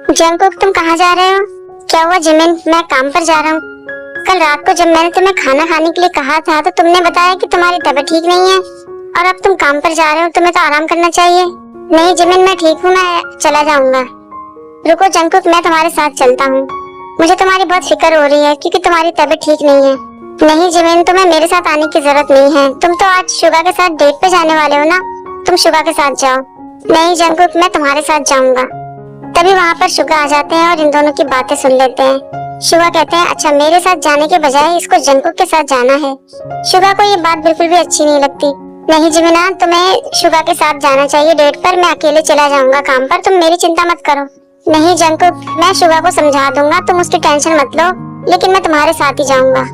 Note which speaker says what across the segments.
Speaker 1: Jungkook तुम कहाँ जा रहे हो? क्या हुआ जिमिन? मैं काम पर जा रहा हूँ। कल रात को जब मैंने तुम्हें खाना खाने के लिए कहा था तो तुमने बताया कि तुम्हारी तबीयत ठीक नहीं है और अब तुम काम पर जा रहे हो, तुम्हें तो आराम करना चाहिए। नहीं जिमिन, मैं ठीक हूँ, मैं चला जाऊंगा। रुको जंगकुक, मैं तुम्हारे साथ चलता हूँ। मुझे तुम्हारी बहुत फिक्र हो रही है क्योंकि तुम्हारी तबीयत ठीक नहीं है। नहीं जिमिन, तुम्हें मेरे साथ आने की जरूरत नहीं है। तुम तो आज शुगा के साथ डेट पे जाने वाले हो ना, तुम शुगा के साथ जाओ। नहीं जंगकुक, मैं तुम्हारे साथ जाऊंगा। तभी वहाँ पर शुगा आ जाते हैं और इन दोनों की बातें सुन लेते हैं। शुगा कहते हैं अच्छा, मेरे साथ जाने के बजाय इसको जंगकुक के साथ जाना है। शुगा को ये बात बिल्कुल भी अच्छी नहीं लगती। नहीं जिमिना, तुम्हें शुगा के साथ जाना चाहिए डेट पर। मैं अकेले चला जाऊंगा काम पर, तुम मेरी चिंता मत करो। नहीं जंगकुक, मैं शुगा को समझा दूंगा, तुम उसकी टेंशन मत लो, लेकिन मैं तुम्हारे साथ ही जाऊंगा।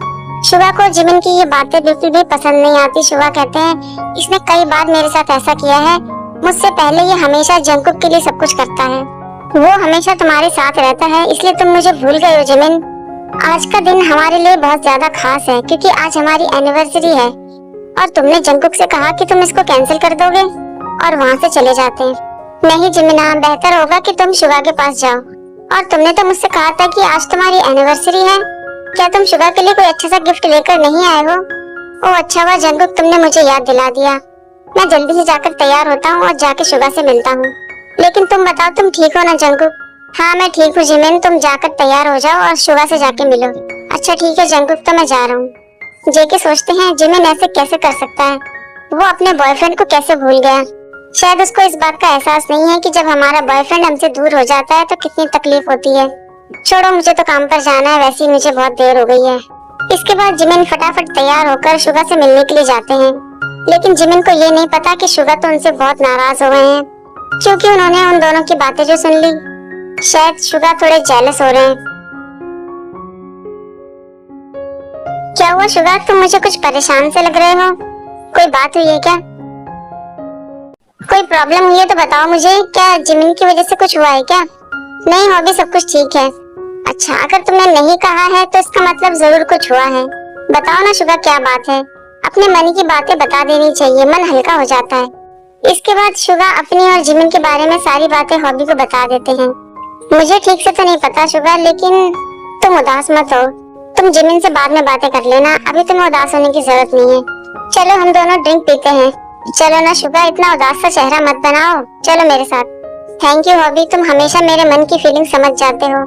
Speaker 1: शुगा को जिमिन की ये बातें बिल्कुल भी पसंद नहीं आती। शुगा कहते हैं इसने कई बार मेरे साथ ऐसा किया है, मुझसे पहले ये हमेशा जंगकुक के लिए सब कुछ करता है। वो हमेशा तुम्हारे साथ रहता है, इसलिए तुम मुझे भूल गए हो जिमिन। आज का दिन हमारे लिए बहुत ज्यादा खास है क्योंकि आज हमारी एनिवर्सरी है और तुमने जंगकुक से कहा कि तुम इसको कैंसिल कर दोगे और वहाँ से चले जाते हैं। नहीं जिमिना, बेहतर होगा कि तुम शुगा के पास जाओ। और तुमने तो मुझसे कहा था कि आज तुम्हारी एनिवर्सरी है, क्या तुम शुगा के लिए कोई अच्छा सा गिफ्ट लेकर नहीं आए हो? ओह अच्छा हुआ जंगकुक, तुमने मुझे याद दिला दिया। मैं जल्दी से जाकर तैयार होता हूँ और जाके शुगा से मिलता हूँ। लेकिन तुम बताओ, तुम ठीक हो ना जंगकुक? हाँ मैं ठीक हूँ जिमिन, तुम जाकर तैयार हो जाओ और शुगा से जाके मिलो। अच्छा ठीक है जंगकुक, तो मैं जा रहा हूँ। जेके सोचते हैं जिमिन ऐसे कैसे कर सकता है, वो अपने बॉयफ्रेंड को कैसे भूल गया। शायद उसको इस बात का एहसास नहीं है कि जब हमारा बॉयफ्रेंड हमसे दूर हो जाता है तो कितनी तकलीफ होती है। छोड़ो, मुझे तो काम पर जाना है, वैसे ही मुझे बहुत देर हो गई है। इसके बाद जिमिन फटाफट तैयार होकर शुगा से मिलने के लिए जाते हैं। लेकिन जिमिन को ये नहीं पता कि शुगा तो उनसे बहुत नाराज हो गए हैं क्योंकि उन्होंने उन दोनों की बातें जो सुन ली। शायद शुगा थोड़े जेलस हो रहे हैं। क्या हुआ शुगा, तुम मुझे कुछ परेशान से लग रहे हो? कोई बात हुई है क्या? कोई प्रॉब्लम हुई है तो बताओ मुझे। क्या जिमिन की वजह से कुछ हुआ है क्या? नहीं हॉबी, सब कुछ ठीक है। अच्छा, अगर तुमने नहीं कहा है तो इसका मतलब जरूर कुछ हुआ है। बताओ ना शुगा, क्या बात है? अपने मन की बातें बता देनी चाहिए, मन हल्का हो जाता है। इसके बाद शुगा अपनी और जिमिन के बारे में सारी बातें हॉबी को बता देते हैं। मुझे ठीक से तो नहीं पता शुगा, लेकिन तुम उदास मत हो। तुम जिमिन से बाद में बातें कर लेना, अभी तुम्हें उदास होने की जरूरत नहीं है। चलो हम दोनों ड्रिंक पीते हैं। चलो ना शुगा, इतना उदास सा चेहरा मत बनाओ, चलो मेरे साथ। थैंक यू हॉबी, तुम हमेशा मेरे मन की फीलिंग समझ जाते हो,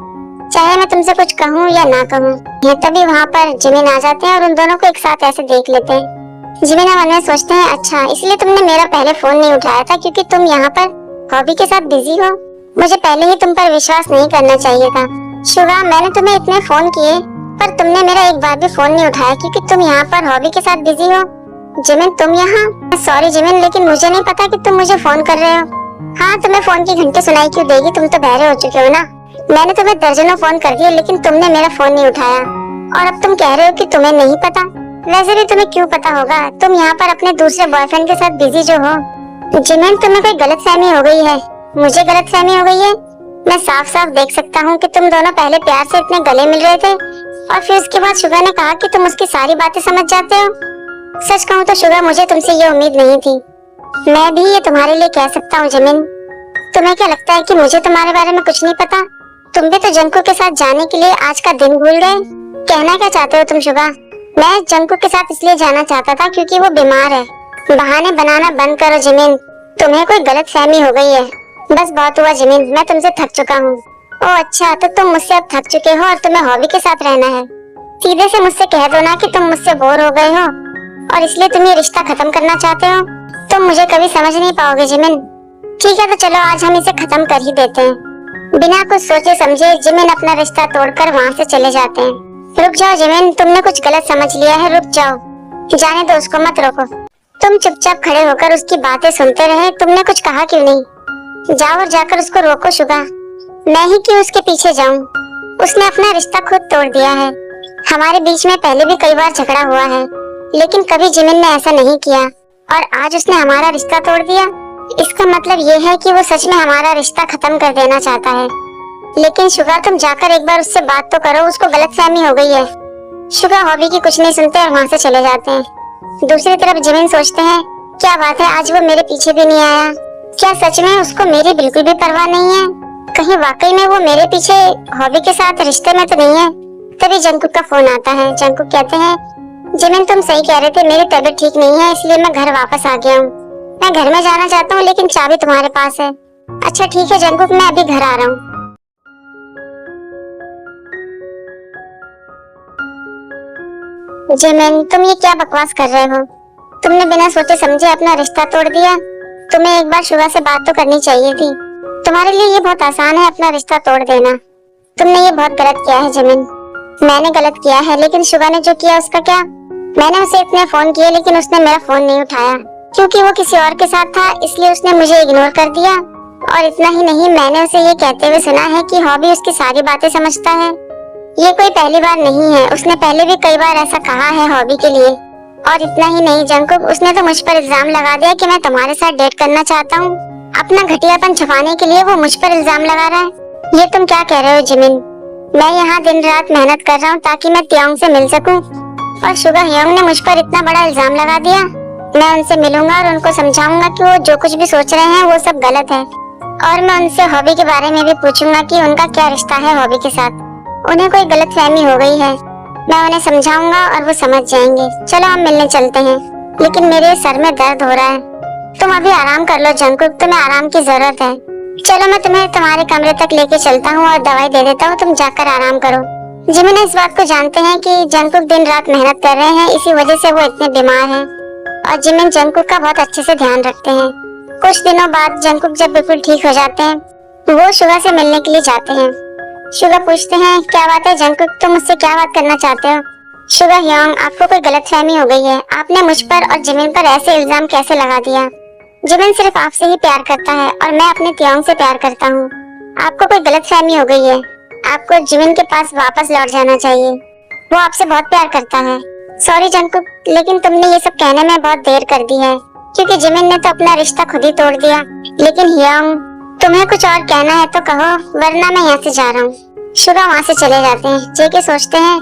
Speaker 1: चाहे मैं तुमसे कुछ कहूँ या ना कहूँ। तभी वहाँ पर जिमिन आ जाते हैं और उन दोनों को एक साथ ऐसे देख लेते हैं। जिमिन मन में सोचते हैं अच्छा, इसलिए तुमने मेरा पहले फोन नहीं उठाया था क्योंकि तुम यहाँ पर हॉबी के साथ बिजी हो। मुझे पहले ही तुम पर विश्वास नहीं करना चाहिए था। शुगा, मैंने तुम्हें इतने फोन किए पर तुमने मेरा एक बार भी फोन नहीं उठाया क्योंकि तुम यहाँ पर हॉबी के साथ बिजी हो। जिमिन तुम यहाँ? सॉरी जिमिन, लेकिन मुझे नहीं पता कि तुम मुझे फोन कर रहे हो। हाँ, तुम्हें फोन की घंटी सुनाई क्यों देगी, तुम तो बहरे हो चुके हो ना। मैंने तुम्हें दर्जनों फोन कर दिए लेकिन तुमने मेरा फोन नहीं उठाया और अब तुम कह रहे हो कि तुम्हें नहीं पता। वैसे भी तुम्हें क्यों पता होगा, तुम यहाँ पर अपने दूसरे बॉयफ्रेंड के साथ बिजी जो हो। जिमिन, तुम्हें कोई गलतफहमी हो गई है। मुझे गलतफहमी हो गई है? मैं साफ साफ देख सकता हूँ कि तुम दोनों पहले प्यार से इतने गले मिल रहे थे और फिर उसके बाद शुगा ने कहा कि तुम उसकी सारी बातें समझ जाते हो। सच कहूँ तो शुगा, मुझे तुमसे ये उम्मीद नहीं थी। मैं भी ये तुम्हारे लिए कह सकता हूँ जिमिन। तुम्हें क्या लगता है कि मुझे तुम्हारे बारे में कुछ नहीं पता? तुम भी तो जंगकुक के साथ जाने के लिए आज का दिन भूल गए। कहना क्या चाहते हो तुम शुगा? मैं जंगकुक के साथ इसलिए जाना चाहता था क्योंकि वो बीमार है। बहाने बनाना बंद करो जिमिन, तुम्हें कोई गलतफहमी हो गई है। बस बहुत हुआ जिमिन, मैं तुमसे थक चुका हूँ। ओह अच्छा, तो तुम मुझसे अब थक चुके हो और तुम्हें हॉबी के साथ रहना है। सीधे से मुझसे कह दो ना कि तुम मुझसे बोर हो गए हो और इसलिए तुम ये रिश्ता खत्म करना चाहते हो। तुम मुझे कभी समझ नहीं पाओगे जिमिन। ठीक है तो चलो आज हम इसे खत्म कर ही देते हैं। बिना कुछ सोचे समझे जिमिन अपना रिश्ता तोड़कर वहाँ से चले जाते हैं। रुक जाओ जिमिन, तुमने कुछ गलत समझ लिया है, रुक जाओ। जाने दो उसको, मत रोको। तुम चुपचाप खड़े होकर उसकी बातें सुनते रहे, तुमने कुछ कहा क्यों नहीं? जाओ और जाकर उसको रोको शुगा। मैं ही क्यों उसके पीछे जाऊं? उसने अपना रिश्ता खुद तोड़ दिया है। हमारे बीच में पहले भी कई बार झगड़ा हुआ है लेकिन कभी जिमिन ने ऐसा नहीं किया और आज उसने हमारा रिश्ता तोड़ दिया। इसका मतलब ये है कि वो सच में हमारा रिश्ता खत्म कर देना चाहता है। लेकिन शुगा, तुम जाकर एक बार उससे बात तो करो, उसको गलतफहमी हो गई है। शुगा हॉबी की कुछ नहीं सुनते और वहाँ से चले जाते हैं। दूसरी तरफ जिमिन सोचते हैं क्या बात है, आज वो मेरे पीछे भी नहीं आया। क्या सच में उसको मेरी बिल्कुल भी परवाह नहीं है? कहीं वाकई में वो मेरे पीछे हॉबी के साथ रिश्ते में तो नहीं है। तभी जंकुक का फोन आता है। जंकुक कहते हैं, जिमिन तुम सही कह रहे थे, मेरी तबीयत ठीक नहीं है, इसलिए मैं घर वापस आ गया हूँ। मैं घर में जाना चाहता हूँ लेकिन चाबी तुम्हारे पास है। अच्छा ठीक है जंकुक, मैं अभी घर आ रहा हूँ। जिमिन तुम ये क्या बकवास कर रहे हो? तुमने बिना सोचे समझे अपना रिश्ता तोड़ दिया। तुम्हें एक बार शुगा से बात तो करनी चाहिए थी। तुम्हारे लिए ये बहुत आसान है अपना रिश्ता तोड़ देना। तुमने ये बहुत गलत किया है जिमिन। मैंने गलत किया है लेकिन शुगा ने जो किया उसका क्या? मैंने उसे इतने फोन किए लेकिन उसने मेरा फोन नहीं उठाया, क्योंकि वो किसी और के साथ था, इसलिए उसने मुझे इग्नोर कर दिया। और इतना ही नहीं, मैंने उसे ये कहते हुए सुना है कि हॉबी उसकी सारी बातें समझता है। ये कोई पहली बार नहीं है, उसने पहले भी कई बार ऐसा कहा है हॉबी के लिए। और इतना ही नहीं जंकुक, उसने तो मुझ पर इल्जाम लगा दिया कि मैं तुम्हारे साथ डेट करना चाहता हूँ। अपना घटियापन छुपाने के लिए वो मुझ पर इल्जाम लगा रहा है। ये तुम क्या कह रहे हो जिमिन? मैं यहाँ दिन रात मेहनत कर रहा हूँ ताकि मैं त्योंग से मिल सकूँ, और शुगा ह्योंग ने मुझ पर इतना बड़ा इल्जाम लगा दिया। मैं उनसे मिलूंगा और उनको समझाऊंगा कि वो जो कुछ भी सोच रहे हैं वो सब गलत है। और मैं उनसे हॉबी के बारे में भी पूछूंगा कि उनका क्या रिश्ता है हॉबी के साथ। उन्हें कोई गलतफहमी हो गई है। मैं उन्हें समझाऊंगा और वो समझ जाएंगे। चलो हम मिलने चलते हैं, लेकिन मेरे सर में दर्द हो रहा है। तुम अभी आराम कर लो जंकुक, तुम्हें आराम की जरूरत है। चलो मैं तुम्हें तुम्हारे कमरे तक लेके चलता हूँ और दवाई दे देता हूँ, तुम जाकर आराम करो। जिमिन इस बात को जानते हैं कि जंकुक दिन रात मेहनत कर रहे हैं, इसी वजह से वो इतने बीमार हैं। और जिमिन जंकुक का बहुत अच्छे से ध्यान रखते हैं। कुछ दिनों बाद जंकुक जब बिल्कुल ठीक हो जाते हैं, वो शुगा से मिलने के लिए जाते हैं। शुगा पूछते हैं, क्या बात है जंकुक, तुम मुझसे क्या बात करना चाहते हो? शुगा ह्योंग, आपको कोई गलतफहमी हो गई है। आपने मुझ पर और जिमिन पर ऐसे इल्जाम कैसे लगा दिया? जिमिन सिर्फ आपसे ही प्यार करता है और मैं अपने त्योंग से प्यार करता हूँ। आपको कोई गलतफहमी हो गई है। आपको जिमिन के पास वापस लौट जाना चाहिए। वो आपसे बहुत प्यार करता है। सॉरी जंकुक, लेकिन तुमने ये सब कहने में बहुत देर कर दी है, क्योंकि जिमिन ने तो अपना रिश्ता खुद ही तोड़ दिया। लेकिन ह्योंग, तुम्हें कुछ और कहना है तो कहो, वरना मैं यहाँ से जा रहा हूँ। शुगा वहाँ से चले जाते हैं। जेके सोचते हैं,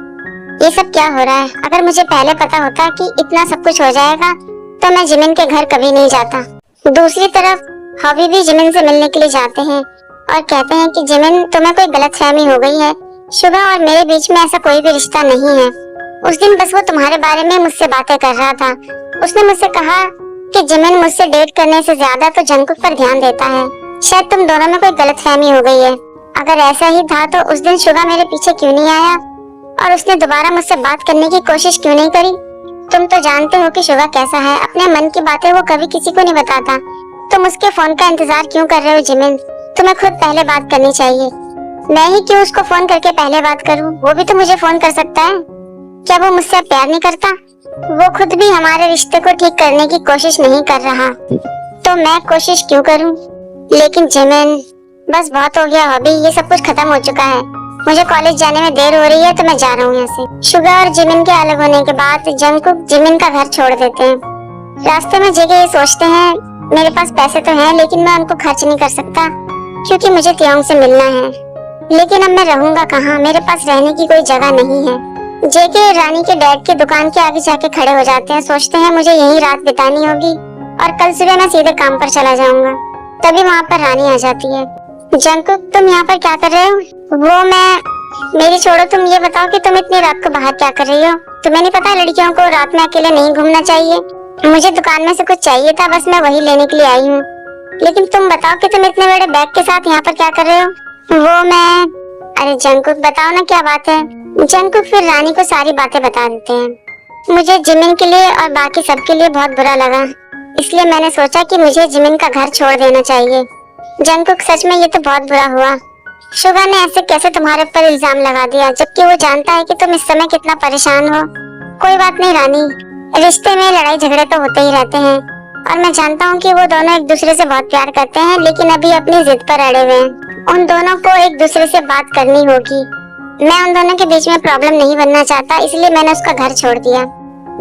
Speaker 1: ये सब क्या हो रहा है? अगर मुझे पहले पता होता कि इतना सब कुछ हो जाएगा तो मैं जिमिन के घर कभी नहीं जाता। दूसरी तरफ हॉबी भी जिमिन से मिलने के लिए जाते हैं और कहते हैं कि जिमिन, तुम्हें कोई गलतफहमी हो गई है। शुगा और मेरे बीच में ऐसा कोई भी रिश्ता नहीं है। उस दिन बस वो तुम्हारे बारे में मुझसे बातें कर रहा था। उसने मुझसे कहा कि जिमिन मुझसे डेट करने से ज्यादा तो जंकुक पर ध्यान देता है। शायद तुम दोनों में कोई गलतफहमी हो गई है। अगर ऐसा ही था तो उस दिन शुगा मेरे पीछे क्यों नहीं आया और उसने दोबारा मुझसे बात करने की कोशिश क्यों नहीं करी? तुम तो जानते हो कि शुगा कैसा है, अपने मन की बातें वो कभी किसी को नहीं बताता। तुम उसके फोन का इंतजार क्यों कर रहे हो जिमिन? तुम्हें खुद पहले बात करनी चाहिए। मैं ही क्यों उसको फोन करके पहले बात करूं? वो भी तो मुझे फोन कर सकता है। क्या वो मुझसे प्यार नहीं करता? वो खुद भी हमारे रिश्ते को ठीक करने की कोशिश नहीं कर रहा, तो मैं कोशिश क्यों करूं? लेकिन जिमिन, बस बहुत हो गया हॉबी, ये सब कुछ खत्म हो चुका है। मुझे कॉलेज जाने में देर हो रही है तो मैं जा रहा हूँ यहाँ से। शुगा और जिमिन के अलग होने के बाद जंकुक जिमिन का घर छोड़ देते हैं। रास्ते में जेके ये सोचते हैं, मेरे पास पैसे तो हैं लेकिन मैं उनको खर्च नहीं कर सकता, क्योंकि मुझे त्योंग से मिलना है। लेकिन अब मैं रहूंगा कहाँ? मेरे पास रहने की कोई जगह नहीं है। जेके रानी के डैड की दुकान के आगे जाके खड़े हो जाते हैं। सोचते हैं मुझे यही रात बितानी होगी और कल सुबह मैं सीधे काम पर चला जाऊंगा। तभी वहाँ पर रानी आ जाती है। जंकुक, तुम यहाँ पर क्या कर रहे हो? वो मेरी छोड़ो, तुम ये बताओ कि तुम इतनी रात को बाहर क्या कर रही हो? तुम्हें नहीं पता लड़कियों को रात में अकेले नहीं घूमना चाहिए? मुझे दुकान में से कुछ चाहिए था, बस मैं वही लेने के लिए आई हूँ। लेकिन तुम बताओ कि तुम इतने बड़े बैग के साथ यहाँ पर क्या कर रहे हो? अरे जंकुक, बताओ ना क्या बात है। जंकुक फिर रानी को सारी बातें बता देते हैं। मुझे जिमिन के लिए और बाकी सबके लिए बहुत बुरा लगा, इसलिए मैंने सोचा कि मुझे जिमिन का घर छोड़ देना चाहिए। जंकुक, सच में ये तो बहुत बुरा हुआ। शुगा ने ऐसे कैसे तुम्हारे पर इल्जाम लगा दिया, जबकि वो जानता है कि तुम इस समय कितना परेशान हो। कोई बात नहीं रानी, रिश्ते में लड़ाई झगड़े तो होते ही रहते हैं और मैं जानता हूँ कि वो दोनों एक दूसरे से बहुत प्यार करते हैं, लेकिन अभी अपनी जिद पर अड़े हुए हैं। उन दोनों को एक दूसरे से बात करनी होगी। मैं उन दोनों के बीच में प्रॉब्लम नहीं बनना चाहता, इसलिए मैंने उसका घर छोड़ दिया।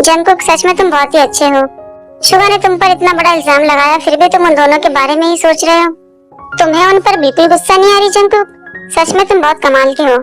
Speaker 1: जंकुक, सच में तुम बहुत ही अच्छे हो। शुगा ने तुम पर इतना बड़ा इल्जाम लगाया, फिर भी तुम उन दोनों के बारे में ही सोच रहे हो। तुम्हें उन पर बिल्कुल गुस्सा नहीं आ रही जंकुक? सच में तुम बहुत कमाल के हो।